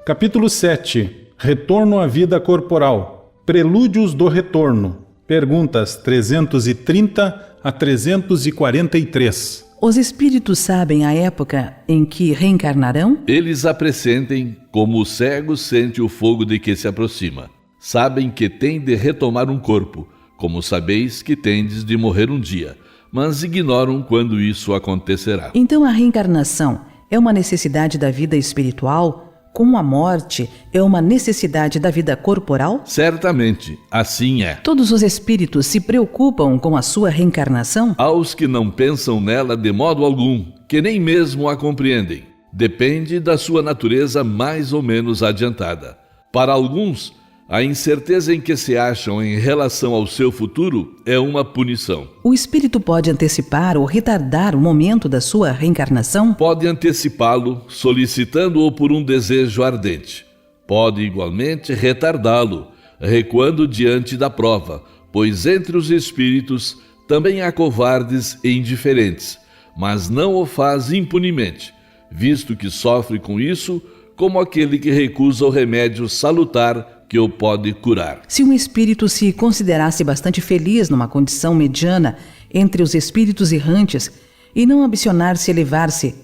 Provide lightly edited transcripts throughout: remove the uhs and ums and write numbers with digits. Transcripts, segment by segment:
Capítulo 7. Retorno à vida corporal. Prelúdios do retorno. Perguntas 330 a 343. Os espíritos sabem a época em que reencarnarão? Eles a pressentem, como o cego sente o fogo de que se aproxima. Sabem que têm de retomar um corpo, como sabeis que tendes de morrer um dia, mas ignoram quando isso acontecerá. Então a reencarnação é uma necessidade da vida espiritual, como a morte é uma necessidade da vida corporal? Certamente, assim é. Todos os espíritos se preocupam com a sua reencarnação? Aos que não pensam nela de modo algum, que nem mesmo a compreendem, depende da sua natureza mais ou menos adiantada. Para alguns, a incerteza em que se acham em relação ao seu futuro é uma punição. O espírito pode antecipar ou retardar o momento da sua reencarnação? Pode antecipá-lo, solicitando-o por um desejo ardente. Pode, igualmente, retardá-lo, recuando diante da prova, pois entre os espíritos também há covardes e indiferentes, mas não o faz impunemente, visto que sofre com isso como aquele que recusa o remédio salutar que o pode curar. Se um espírito se considerasse bastante feliz numa condição mediana entre os espíritos errantes e não ambicionar-se elevar-se,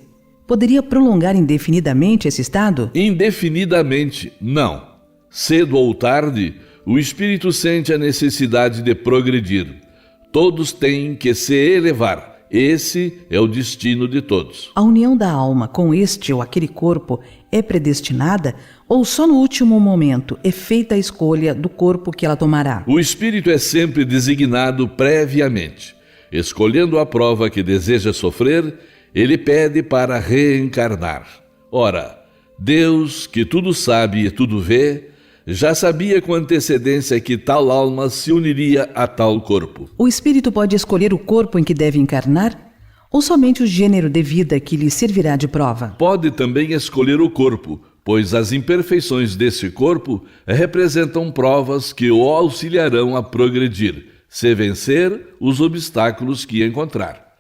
poderia prolongar indefinidamente esse estado? Indefinidamente, não. Cedo ou tarde, o espírito sente a necessidade de progredir. Todos têm que se elevar. Esse é o destino de todos. A união da alma com este ou aquele corpo é predestinada ou só no último momento é feita a escolha do corpo que ela tomará? O espírito é sempre designado previamente. Escolhendo a prova que deseja sofrer, ele pede para reencarnar. Ora, Deus, que tudo sabe e tudo vê, já sabia com antecedência que tal alma se uniria a tal corpo. O espírito pode escolher o corpo em que deve encarnar? Ou somente o gênero de vida que lhe servirá de prova? Pode também escolher o corpo, pois as imperfeições desse corpo representam provas que o auxiliarão a progredir, se vencer os obstáculos que encontrar.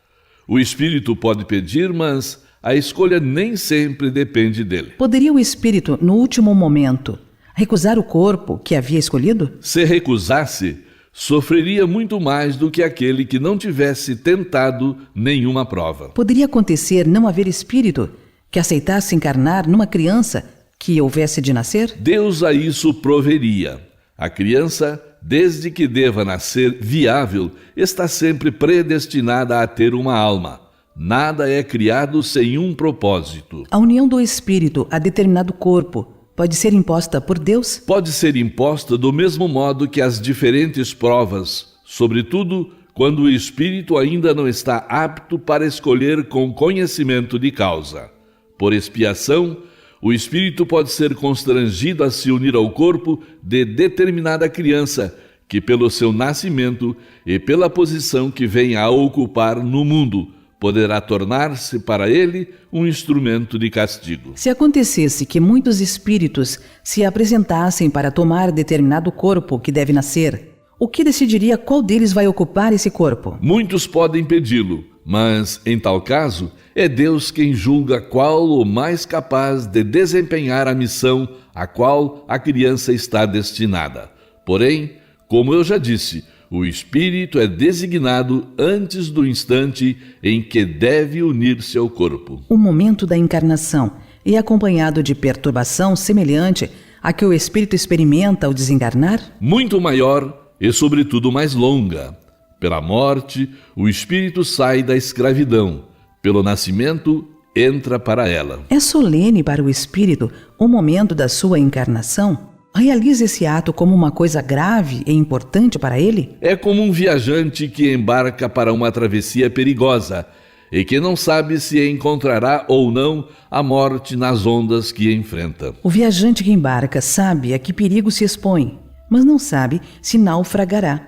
O espírito pode pedir, mas a escolha nem sempre depende dele. Poderia o espírito, no último momento, recusar o corpo que havia escolhido? Se recusasse, sofreria muito mais do que aquele que não tivesse tentado nenhuma prova. Poderia acontecer não haver espírito que aceitasse encarnar numa criança que houvesse de nascer? Deus a isso proveria. A criança, desde que deva nascer viável, está sempre predestinada a ter uma alma. Nada é criado sem um propósito. A união do espírito a determinado corpo pode ser imposta por Deus? Pode ser imposta do mesmo modo que as diferentes provas, sobretudo quando o espírito ainda não está apto para escolher com conhecimento de causa. Por expiação, o espírito pode ser constrangido a se unir ao corpo de determinada criança, que pelo seu nascimento e pela posição que vem a ocupar no mundo, poderá tornar-se para ele um instrumento de castigo. Se acontecesse que muitos espíritos se apresentassem para tomar determinado corpo que deve nascer, o que decidiria qual deles vai ocupar esse corpo? Muitos podem pedi-lo, mas, em tal caso, é Deus quem julga qual o mais capaz de desempenhar a missão a qual a criança está destinada. Porém, como eu já disse, o espírito é designado antes do instante em que deve unir-se ao corpo. O momento da encarnação é acompanhado de perturbação semelhante a que o espírito experimenta ao desencarnar? Muito maior e, sobretudo, mais longa. Pela morte, o espírito sai da escravidão. Pelo nascimento, entra para ela. É solene para o espírito o momento da sua encarnação? Realiza esse ato como uma coisa grave e importante para ele? É como um viajante que embarca para uma travessia perigosa e que não sabe se encontrará ou não a morte nas ondas que enfrenta. O viajante que embarca sabe a que perigo se expõe, mas não sabe se naufragará.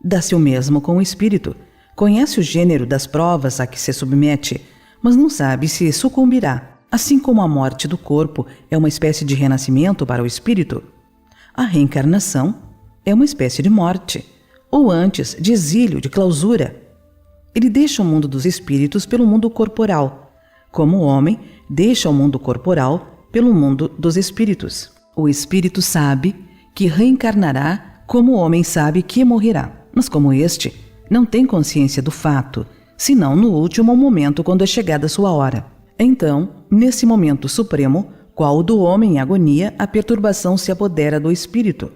Dá-se o mesmo com o espírito. Conhece o gênero das provas a que se submete, mas não sabe se sucumbirá. Assim como a morte do corpo é uma espécie de renascimento para o espírito, a reencarnação é uma espécie de morte, ou antes, de exílio, de clausura. Ele deixa o mundo dos espíritos pelo mundo corporal, como o homem deixa o mundo corporal pelo mundo dos espíritos. O espírito sabe que reencarnará como o homem sabe que morrerá. Mas como este não tem consciência do fato, senão no último momento quando é chegada sua hora. Então, nesse momento supremo, qual o do homem em agonia, a perturbação se apodera do espírito,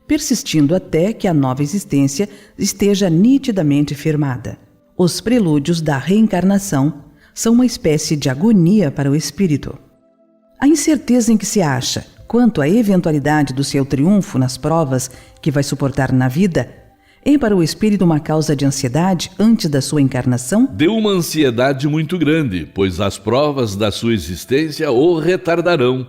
persistindo até que a nova existência esteja nitidamente firmada. Os prelúdios da reencarnação são uma espécie de agonia para o espírito. A incerteza em que se acha quanto à eventualidade do seu triunfo nas provas que vai suportar na vida é para o espírito uma causa de ansiedade antes da sua encarnação? De uma ansiedade muito grande, pois as provas da sua existência o retardarão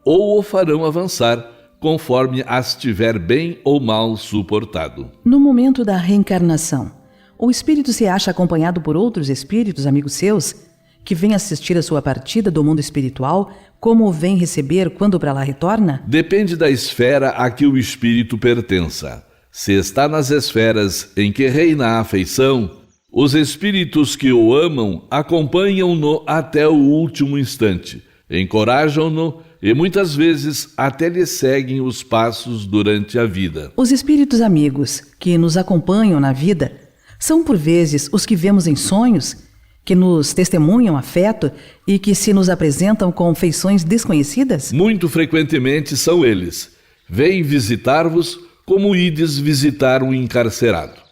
ou o farão avançar, conforme as tiver bem ou mal suportado. No momento da reencarnação, o espírito se acha acompanhado por outros espíritos, amigos seus, que vêm assistir a sua partida do mundo espiritual, como o vem receber quando para lá retorna? Depende da esfera a que o espírito pertença. Se está nas esferas em que reina a afeição, os espíritos que o amam acompanham-no até o último instante, encorajam-no e muitas vezes até lhe seguem os passos durante a vida. Os espíritos amigos que nos acompanham na vida são por vezes os que vemos em sonhos, que nos testemunham afeto e que se nos apresentam com feições desconhecidas? Muito frequentemente são eles. Vêm visitar-vos como ides visitar um encarcerado.